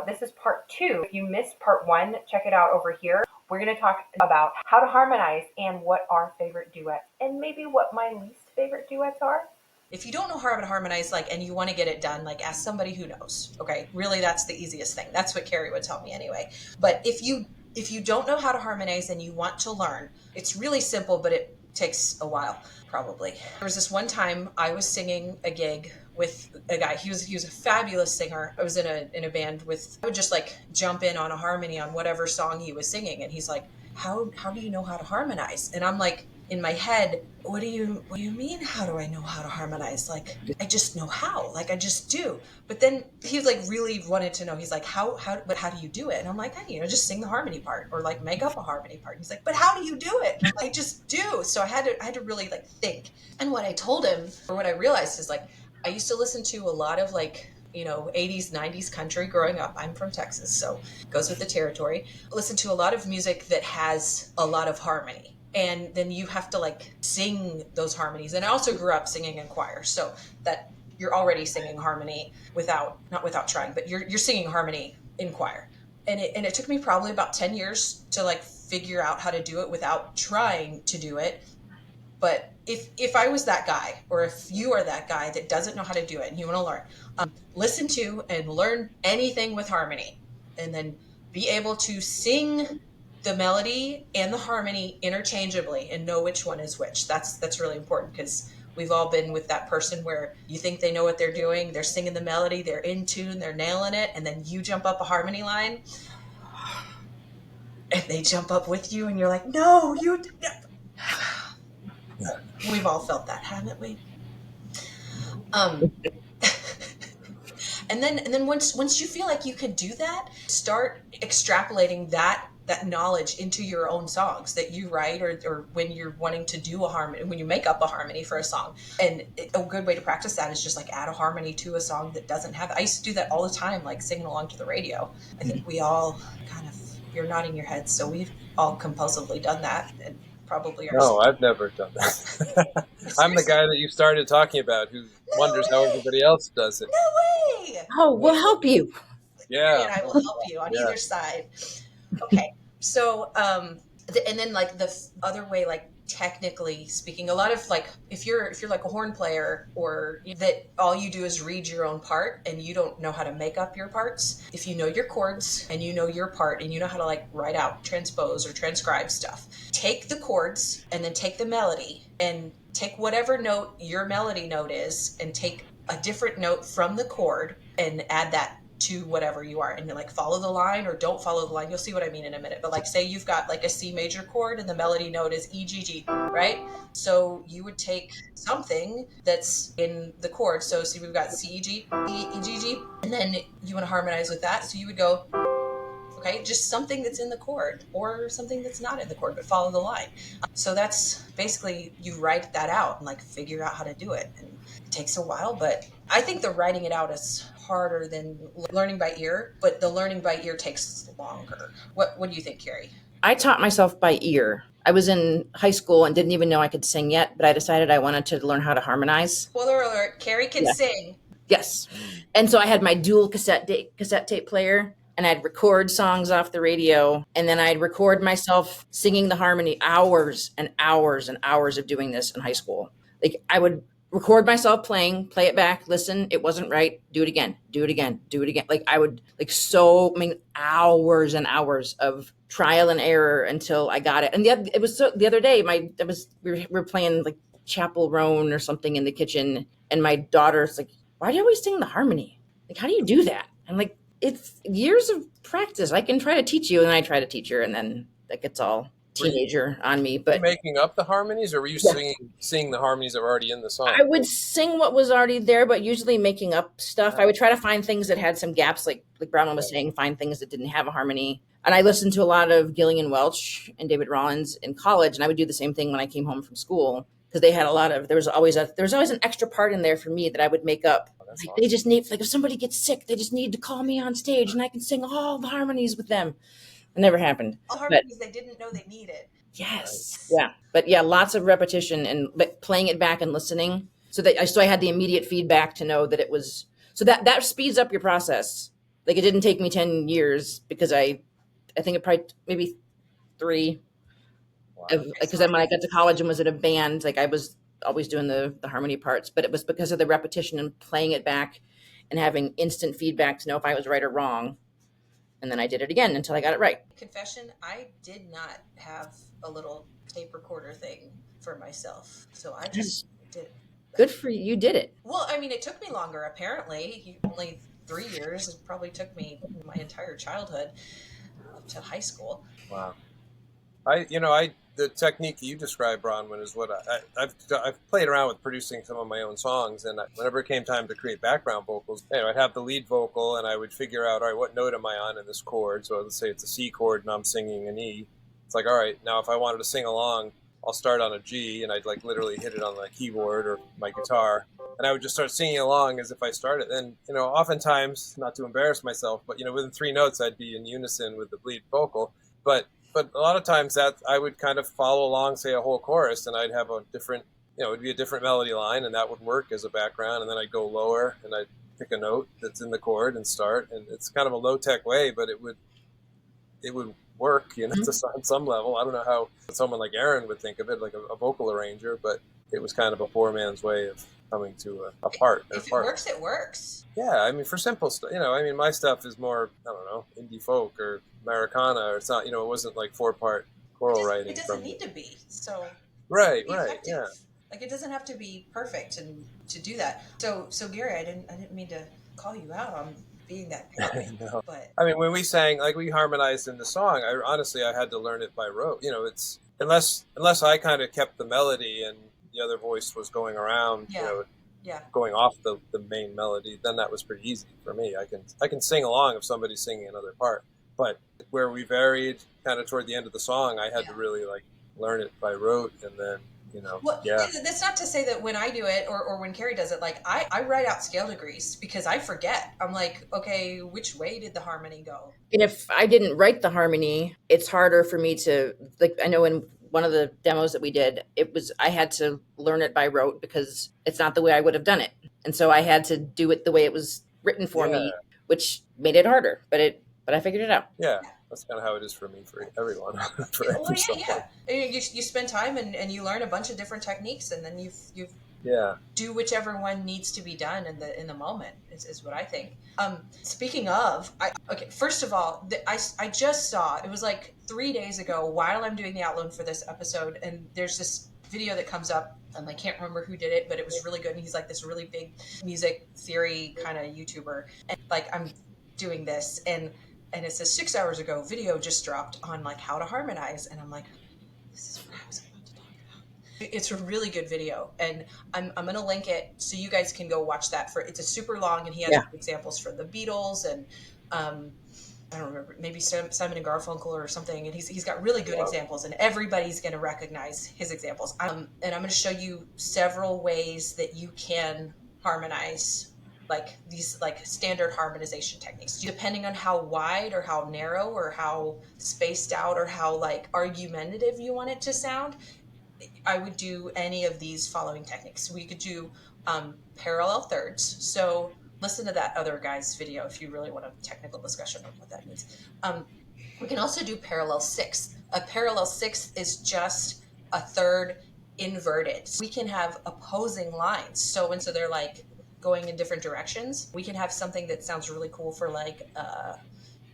This is part two. If you missed part one, check it out over here. We're going to talk about how to harmonize and what our favorite duets and maybe what my least favorite duets are. If you don't know how to harmonize, and you want to get it done, ask somebody who knows. Okay, really, that's the easiest thing. That's what Kerri would tell me anyway. But if you don't know how to harmonize and you want to learn, it's really simple, but it takes a while, probably. There was this one time I was singing a gig with a guy. He was a fabulous singer. I was in a band with. I would just jump in on a harmony on whatever song he was singing, and he's like, "How do you know how to harmonize?" And I'm like, in my head, what do you mean? How do I know how to harmonize? I just know how. I just do. But then he really wanted to know. He's like, how do you do it? And I'm like, just sing the harmony part or make up a harmony part. And he's like, but how do you do it? I just do. So I had to really think. And what I told him, or what I realized is I used to listen to a lot of 80s, 90s country growing up. I'm from Texas, so it goes with the territory. Listen to a lot of music that has a lot of harmony. And then you have to sing those harmonies. And I also grew up singing in choir, so that you're already singing harmony not without trying, but you're singing harmony in choir. And it took me probably about 10 years to figure out how to do it without trying to do it. But if I was that guy, or if you are that guy that doesn't know how to do it and you want to learn, listen to and learn anything with harmony, and then be able to sing the melody and the harmony interchangeably and know which one is which. That's really important, because we've all been with that person where you think they know what they're doing. They're singing the melody, they're in tune, they're nailing it, and then you jump up a harmony line and they jump up with you and you're like, no, you we've all felt that, haven't we? And then once you feel like you can do that, start extrapolating that knowledge into your own songs that you write, or when you're wanting to do a harmony, when you make up a harmony for a song. And a good way to practice that is just add a harmony to a song that doesn't have it. I used to do that all the time, singing along to the radio. I think we all you're nodding your head, so we've all compulsively done that, and probably are. No, I've never done that. I'm the guy that you started talking about who wonders how everybody else does it. No way! Oh, we'll help you. Yeah. And I will help you on either side. Okay. So, and then the other way, technically speaking, a lot of if you're a horn player, or that all you do is read your own part and you don't know how to make up your parts. If you know your chords and you know your part and you know how to write out, transpose or transcribe stuff, take the chords and then take the melody and take whatever note your melody note is and take a different note from the chord and add that to whatever you are, and follow the line or don't follow the line. You'll see what I mean in a minute. But say you've got a C major chord and the melody note is E, G, G, right? So you would take something that's in the chord. So see, we've got C, E, G, E, G, G, and then you want to harmonize with that. So you would go, okay, just something that's in the chord or something that's not in the chord, but follow the line. So that's basically, you write that out and figure out how to do it. And it takes a while, but I think the writing it out is harder than learning by ear, but the learning by ear takes longer. What do you think, Kerri? I taught myself by ear. I was in high school and didn't even know I could sing yet, but I decided I wanted to learn how to harmonize. Spoiler alert, Kerri can sing. Yes. And so I had my dual cassette tape player, and I'd record songs off the radio, and then I'd record myself singing the harmony, hours and hours and hours of doing this in high school. I would record myself playing, play it back, listen, it wasn't right, do it again, do it again, do it again. I would hours and hours of trial and error until I got it. And the other day, we were playing Chapel Roan or something in the kitchen, and my daughter's like, why do you always sing the harmony? How do you do that? I'm like, it's years of practice. I can try to teach you. And then I try to teach her, and then that gets all teenager on me. But were you making up the harmonies, or were you singing the harmonies that were already in the song? I would sing what was already there, but usually making up stuff. I would try to find things that had some gaps, like Bronwyn was saying, find things that didn't have a harmony. And I listened to a lot of Gillian Welch and David Rollins in college, and I would do the same thing when I came home from school, because they had there was always an extra part in there for me that I would make up. Awesome. They just need, if somebody gets sick, they just need to call me on stage and I can sing all the harmonies with them. It never happened. All harmonies they didn't know they needed. Yes. Yeah. But yeah, lots of repetition and playing it back and listening so I had the immediate feedback to know that it was, so that speeds up your process. Like it didn't take me 10 years because I think it probably maybe 3, Wow. because then when I got to college and was in a band, like I was always doing the harmony parts, but it was because of the repetition and playing it back and having instant feedback to know if I was right or wrong. And then I did it again until I got it right. Confession, I did not have a little tape recorder thing for myself. So I just did it. Good for you. You did it. Well, I mean, it took me longer, apparently. Only 3 years. It probably took me my entire childhood up to high school. Wow. The technique you described, Bronwyn, is what I've played around with producing some of my own songs, and whenever it came time to create background vocals, I'd have the lead vocal, and I would figure out, all right, what note am I on in this chord? So let's say it's a C chord, and I'm singing an E. It's like, all right, now if I wanted to sing along, I'll start on a G, and I'd like literally hit it on the keyboard or my guitar, and I would just start singing along as if I started. And oftentimes, not to embarrass myself, but within 3 notes, I'd be in unison with the lead vocal, but a lot of times that I would kind of follow along, say a whole chorus, and I'd have a different, it'd be a different melody line, and that would work as a background. And then I'd go lower, and I'd pick a note that's in the chord and start. And it's kind of a low tech way, but it would work, on some level. I don't know how someone like Aaron would think of it, like a vocal arranger, but it was kind of a poor man's way of coming to a part. If it works, it works. Yeah, I mean, for simple stuff, my stuff is more, I don't know, indie folk or Americana, or it's not, it wasn't like 4-part choral writing. It doesn't need to be. So right, effective. Yeah. Like it doesn't have to be perfect and to do that. So Gary, I didn't mean to call you out on being that picky, No. but I mean, when we sang, like we harmonized in the song, I had to learn it by rote. It's unless I kind of kept the melody and the other voice was going around, going off the main melody, then that was pretty easy for me. I can sing along if somebody's singing another part, but where we varied kind of toward the end of the song, I had to really like learn it by rote, and then well, that's not to say that when I do it or when Kerri does it, like I write out scale degrees because I forget. I'm like, okay, which way did the harmony go? And if I didn't write the harmony, it's harder for me to, like, I know in one of the demos that we did, I had to learn it by rote because it's not the way I would have done it. And so I had to do it the way it was written for me, which made it harder, but I figured it out. Yeah. That's kind of how it is for me, for everyone. You spend time and you learn a bunch of different techniques, and then you do whichever one needs to be done in the moment is what I think. Speaking of, first of all, I just saw, it was like 3 days ago while I'm doing the outline for this episode, and there's this video that comes up, and I can't remember who did it, but it was really good. And he's like this really big music theory kind of YouTuber, and like I'm doing this, and it says 6 hours ago, video just dropped on like how to harmonize. And I'm like, this is what I was about to talk about. It's a really good video, and I'm going to link it so you guys can go watch that. It's a super long, and he has examples from the Beatles and I don't remember, maybe Simon and Garfunkel or something. And he's got really good examples, and everybody's going to recognize his examples. And I'm going to show you several ways that you can harmonize, like these like standard harmonization techniques, depending on how wide or how narrow or how spaced out or how like argumentative you want it to sound. I would do any of these following techniques. We could do parallel thirds. So listen to that other guy's video if you really want a technical discussion on what that means. We can also do parallel sixths. A parallel sixth is just a third inverted. We can have opposing lines. So they're like going in different directions. We can have something that sounds really cool for like a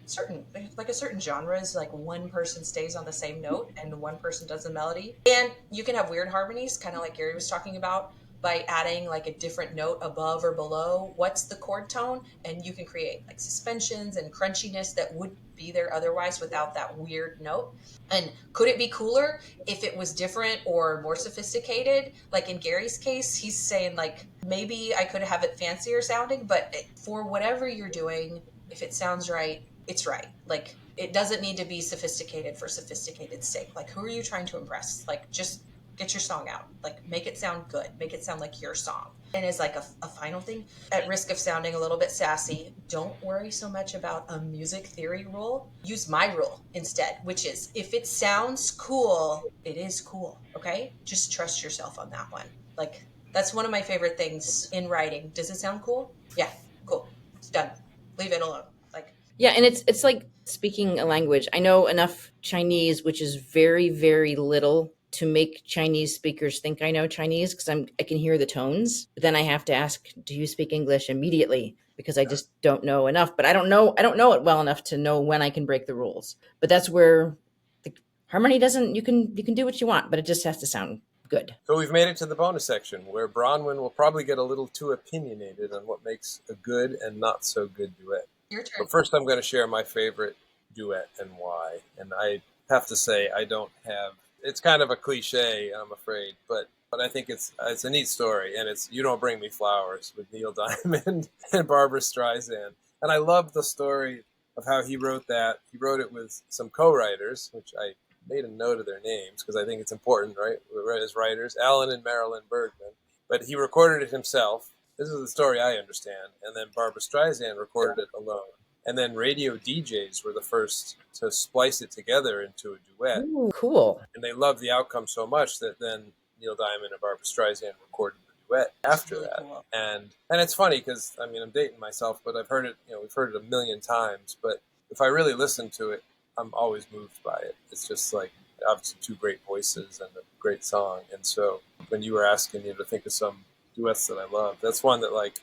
certain genres, like one person stays on the same note and one person does the melody. And you can have weird harmonies, kind of like Kerri was talking about, by adding like a different note above or below what's the chord tone, and you can create like suspensions and crunchiness that would be there otherwise without that weird note. And could it be cooler if it was different or more sophisticated? Like in Gary's case, he's saying like, maybe I could have it fancier sounding, but for whatever you're doing, if it sounds right, it's right. Like it doesn't need to be sophisticated for sophisticated's sake. Like who are you trying to impress? Like just get your song out, like make it sound good, make it sound like your song. And as like a final thing, at risk of sounding a little bit sassy, don't worry so much about a music theory rule. Use my rule instead, which is if it sounds cool, it is cool. Okay, just trust yourself on that one. Like that's one of my favorite things in writing. Does it sound cool? Yeah, cool, it's done, leave it alone. Like Yeah, and it's like speaking a language. I know enough Chinese, which is very, very little to make Chinese speakers think I know Chinese because I can hear the tones. But then I have to ask, do you speak English immediately? Because I just don't know enough. But I don't know it well enough to know when I can break the rules. But that's where the harmony doesn't you can do what you want, but it just has to sound good. So we've made it to the bonus section where Bronwyn will probably get a little too opinionated on what makes a good and not so good duet. Your turn. But first, I'm going to share my favorite duet and why. And I have to say, I don't have. It's kind of a cliche, I'm afraid, but I think it's a neat story, and it's "You Don't Bring Me Flowers" with Neil Diamond and Barbara Streisand. And I love the story of how he wrote that. He wrote it with some co-writers, which I made a note of their names because I think it's important, right? As writers, Alan and Marilyn Bergman. But he recorded it himself. This is the story I understand. And then Barbara Streisand recorded it alone. And then radio DJs were the first to splice it together into a duet. Ooh, cool. And they loved the outcome so much that then Neil Diamond and Barbara Streisand recorded the duet after really that. cool. And it's funny because, I mean, I'm dating myself, but I've heard it, we've heard it a million times. But if I really listen to it, I'm always moved by it. It's just like, obviously, two great voices and a great song. And so when you were asking me to think of some duets that I love, that's one that, like,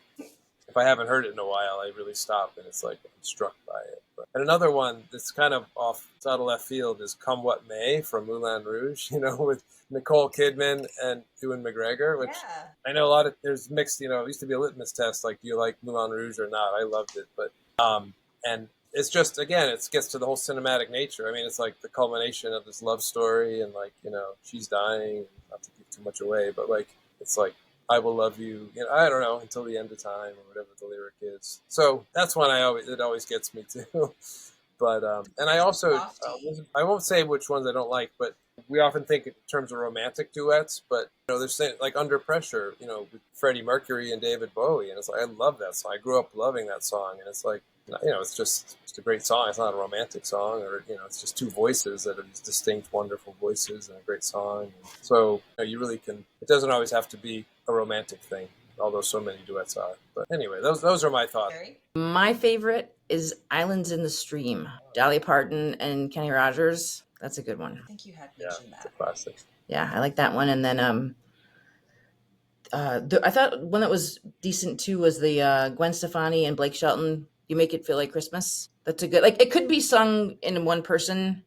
if I haven't heard it in a while, I really stop and it's like I'm struck by it. And another one that's kind of off, it's out of left field, is "Come What May" from Moulin Rouge, with Nicole Kidman and Ewan McGregor, which Yeah. I know there's mixed, it used to be a litmus test, like, do you like Moulin Rouge or not? I loved it, but, and it's just, again, it gets to the whole cinematic nature. I mean, it's like the culmination of this love story, and, like, she's dying, not to give too much away, but, like, it's like, I will love you, I don't know, until the end of time, or whatever the lyric is. So that's one it always gets me too. But, and I also, I won't say which ones I don't like, but we often think in terms of romantic duets, but, there's like "Under Pressure," with Freddie Mercury and David Bowie. And it's like, I love that song. I grew up loving that song. And it's like, it's just a great song. It's not a romantic song, or, it's just two voices that are these distinct, wonderful voices and a great song. And so, you really can, it doesn't always have to be a romantic thing, although so many duets are. But anyway, those are my thoughts. Kerri? My favorite is "Islands in the Stream," Dolly Parton and Kenny Rogers. That's a good one. I think you had Yeah, mentioned it's a that. classic. Yeah, I like that one. And then I thought one that was decent too was the Gwen Stefani and Blake Shelton, "You Make It Feel Like Christmas." That's a good, like, it could be sung in one person.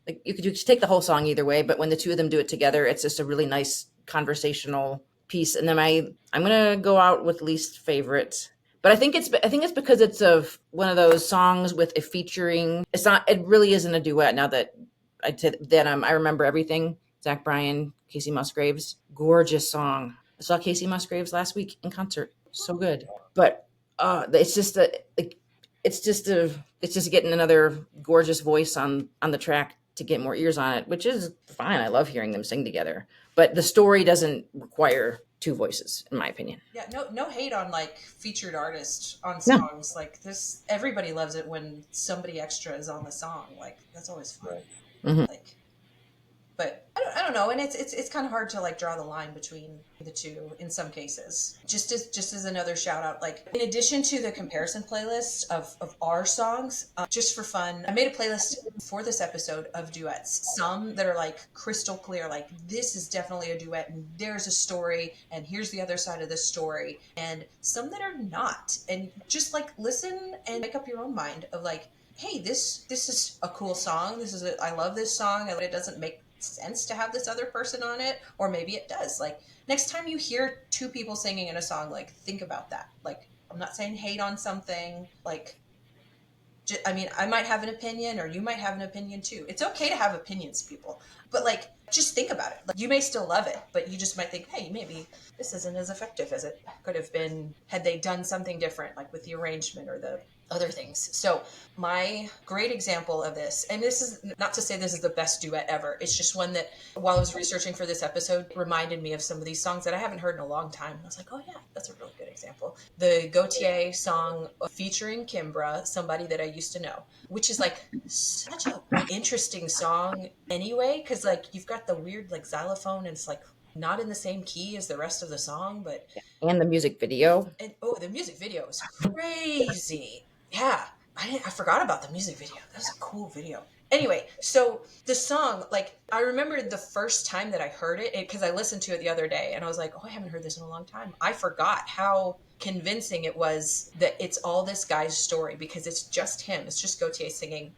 Like, you could take the whole song either way, but when the two of them do it together, it's just a really nice conversational piece. And then I'm gonna go out with least favorite, but I think it's because it's one of those songs with a featuring. It really isn't a duet. Now that I remember everything. Zach Bryan, Casey Musgraves, gorgeous song. I saw Casey Musgraves last week in concert. So good. But it's just getting another gorgeous voice on the track to get more ears on it, which is fine. I love hearing them sing together. But the story doesn't require two voices, in my opinion. Yeah, no hate on like featured artists on No. songs. Like this, everybody loves it when somebody extra is on the song. Like that's always fun. Right. Mhm. Like, but I don't know, and it's kind of hard to like draw the line between the two in some cases. Just as another shout out, like in addition to the comparison playlist of our songs, just for fun, I made a playlist for this episode of duets. Some that are like crystal clear, like this is definitely a duet, and there's a story, and here's the other side of the story, and some that are not, and just like listen and make up your own mind of like, hey, this is a cool song. I love this song. It doesn't make sense to have this other person on it, or maybe it does. Like next time you hear two people singing in a song, like think about that. Like I'm not saying hate on something. Like I mean, I might have an opinion, or you might have an opinion too. It's okay to have opinions, people, but like just think about it. Like you may still love it, but you just might think, hey, maybe this isn't as effective as it could have been had they done something different, like with the arrangement or the other things. So my great example of this, and this is not to say this is the best duet ever, it's just one that while I was researching for this episode reminded me of some of these songs that I haven't heard in a long time. And I was like, oh yeah, that's a really good example. The Gautier song featuring Kimbra, "Somebody That I Used to Know," which is like such an interesting song anyway, because like you've got the weird like xylophone, and it's like not in the same key as the rest of the song, but And the music video. the music video is crazy. Yeah. I forgot about the music video. That was a cool video. Anyway, so the song, like, I remember the first time that I heard it, because I listened to it the other day and I was like, oh, I haven't heard this in a long time. I forgot how convincing it was that it's all this guy's story, because it's just him. It's just Gautier singing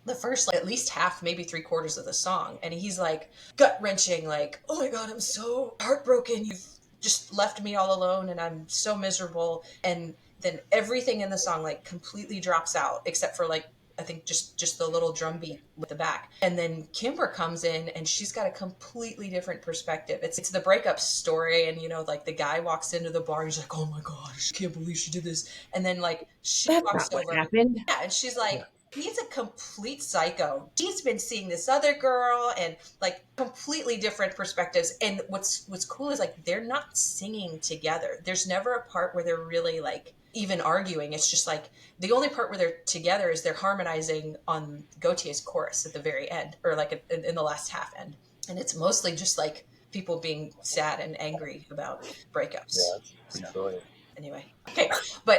the first, like, at least half, maybe three quarters of the song. And he's like gut wrenching, like, oh my God, I'm so heartbroken. You've just left me all alone and I'm so miserable. And then everything in the song like completely drops out except for like, I think just the little drum beat with the back. And then Kimber comes in and she's got a completely different perspective. It's the breakup story, and like the guy walks into the bar and he's like, oh my gosh, I can't believe she did this. And then like she That's walks not what over. happened. Yeah, and she's like, he's a complete psycho. She's been seeing this other girl, and like completely different perspectives. And what's cool is like they're not singing together. There's never a part where they're really like even arguing. It's just like the only part where they're together is they're harmonizing on Gautier's chorus at the very end, or like in the last half end. And it's mostly just like people being sad and angry about breakups. Yeah, it's brilliant. Anyway,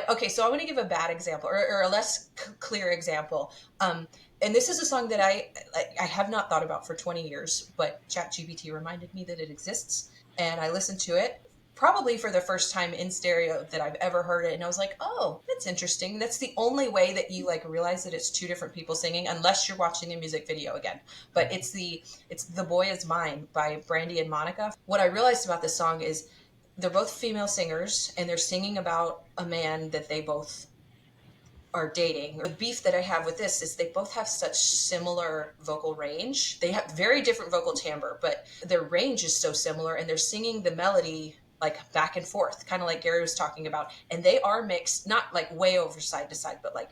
okay, so I want to give a bad example, or a less clear example. And this is a song that I have not thought about for 20 years, but ChatGPT reminded me that it exists, and I listened to it probably for the first time in stereo that I've ever heard it, and I was like, oh, that's interesting. That's the only way that you like realize that it's two different people singing, unless you're watching a music video again. But it's the Boy Is Mine by Brandy and Monica. What I realized about this song is they're both female singers and they're singing about a man that they both are dating. The beef that I have with this is they both have such similar vocal range. They have very different vocal timbre, but their range is so similar, and they're singing the melody like back and forth, kind of like Gary was talking about. And they are mixed, not like way over side to side, but like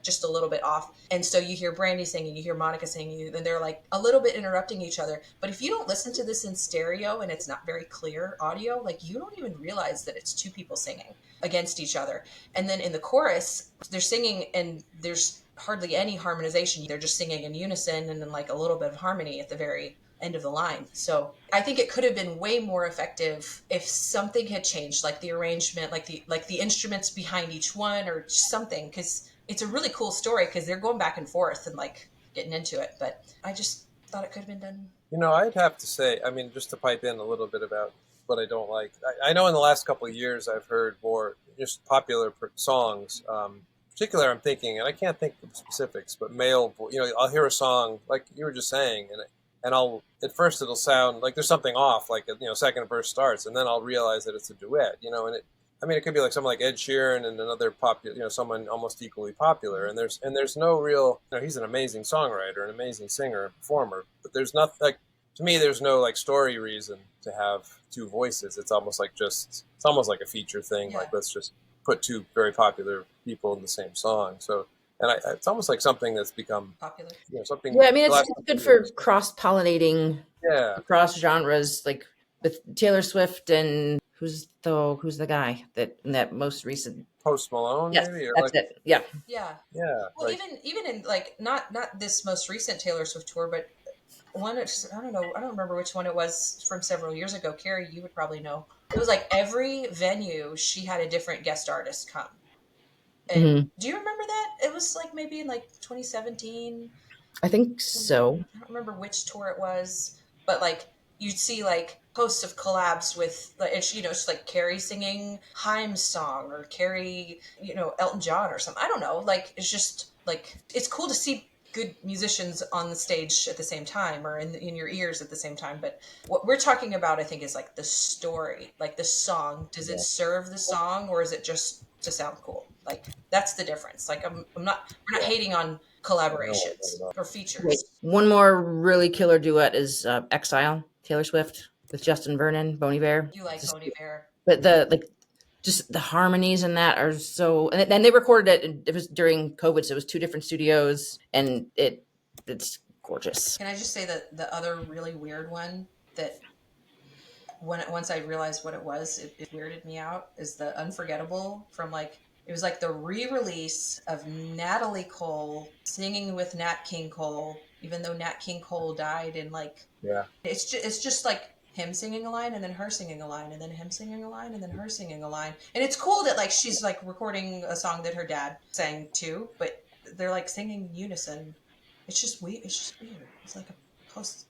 just a little bit off. And so you hear Brandy singing, you hear Monica singing, and they're like a little bit interrupting each other. But if you don't listen to this in stereo and it's not very clear audio, like you don't even realize that it's two people singing against each other. And then in the chorus, they're singing and there's hardly any harmonization. They're just singing in unison and then like a little bit of harmony at the very end of the line. So I think it could have been way more effective if something had changed, like the arrangement, like the instruments behind each one or something, because it's a really cool story because they're going back and forth and like getting into it. But I just thought it could have been done. I'd have to say, I mean, just to pipe in a little bit about what I don't like. I know in the last couple of years I've heard more just popular songs. Particular, I'm thinking, and I can't think of specifics, but male. I'll hear a song like you were just saying, and I'll at first it'll sound like there's something off, like second verse starts, and then I'll realize that it's a duet. And it could be like someone like Ed Sheeran and another popular, someone almost equally popular, and there's no real, he's an amazing songwriter, an amazing singer, performer, but there's nothing like, to me, there's no like story reason to have two voices. It's almost like a feature thing. Yeah. Like, let's just put two very popular people in the same song. So, and it's almost like something that's become popular. Something. Yeah, I mean, it's good for cross-pollinating across genres, like with Taylor Swift and who's the guy that in that most recent Post Malone, yes, maybe? Or that's it. Yeah. Well, like, even in like not this most recent Taylor Swift tour, but one, I don't know, I don't remember which one it was from several years ago. Kerri, you would probably know. It was like every venue she had a different guest artist come. And do you remember that? It was like maybe in like 2017. I think so. I don't remember which tour it was, but like you'd see like posts of collabs with it's like Kerri singing Haim's song, or Kerri, Elton John or something. I don't know. Like it's just like it's cool to see good musicians on the stage at the same time, or in your ears at the same time. But what we're talking about, I think, is like the story, like the song. Does it serve the song, or is it just to sound cool? Like that's the difference. Like we're not hating on collaborations or features. Wait, one more really killer duet is Exile, Taylor Swift with Justin Vernon, Bon Iver. You like Bon Iver, but just the harmonies in that are so. And then they recorded it. It was during COVID, so it was two different studios, and it's gorgeous. Can I just say that the other really weird one that once I realized what it was, it weirded me out, is the Unforgettable from like. It was like the re-release of Natalie Cole singing with Nat King Cole, even though Nat King Cole died in like. Yeah. It's just like him singing a line and then her singing a line and then him singing a line and then her singing a line. And it's cool that like she's like recording a song that her dad sang too, but they're like singing unison. It's just weird. It's just weird. It's like a post.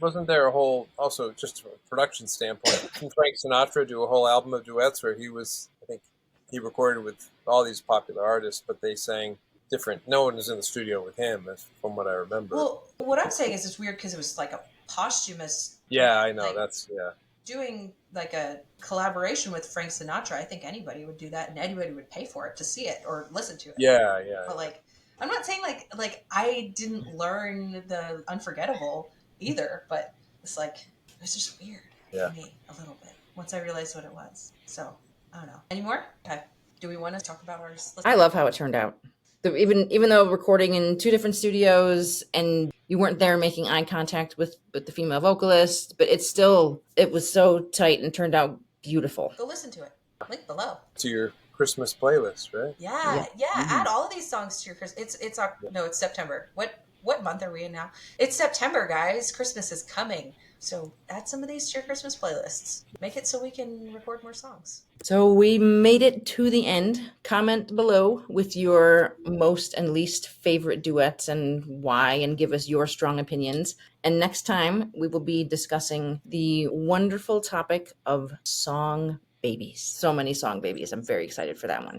Wasn't there a whole, also just from a production standpoint, didn't Frank Sinatra do a whole album of duets where he was, I think he recorded with all these popular artists, but they sang different. No one was in the studio with him, from what I remember. Well, what I'm saying is it's weird because it was like a posthumous. Yeah, I know. Like, that's, yeah. doing like a collaboration with Frank Sinatra. I think anybody would do that, and anybody would pay for it to see it or listen to it. Yeah, yeah. But like, I'm not saying like I didn't learn the Unforgettable either, but it's like it was just weird Yeah. to me a little bit once I realized what it was. So I don't know. Any more? Okay. Do we want to talk about ours? I love how it turned out. Even though recording in 2 different studios and you weren't there making eye contact with the female vocalist, but it was so tight and turned out beautiful. Go listen to it. Link below. To your Christmas playlist, right? Yeah. Add all of these songs to your Christmas. It's September. What month are we in now? It's September, guys. Christmas is coming. So add some of these to your Christmas playlists. Make it so we can record more songs. So we made it to the end. Comment below with your most and least favorite duets and why, and give us your strong opinions. And next time we will be discussing the wonderful topic of song babies. So many song babies. I'm very excited for that one.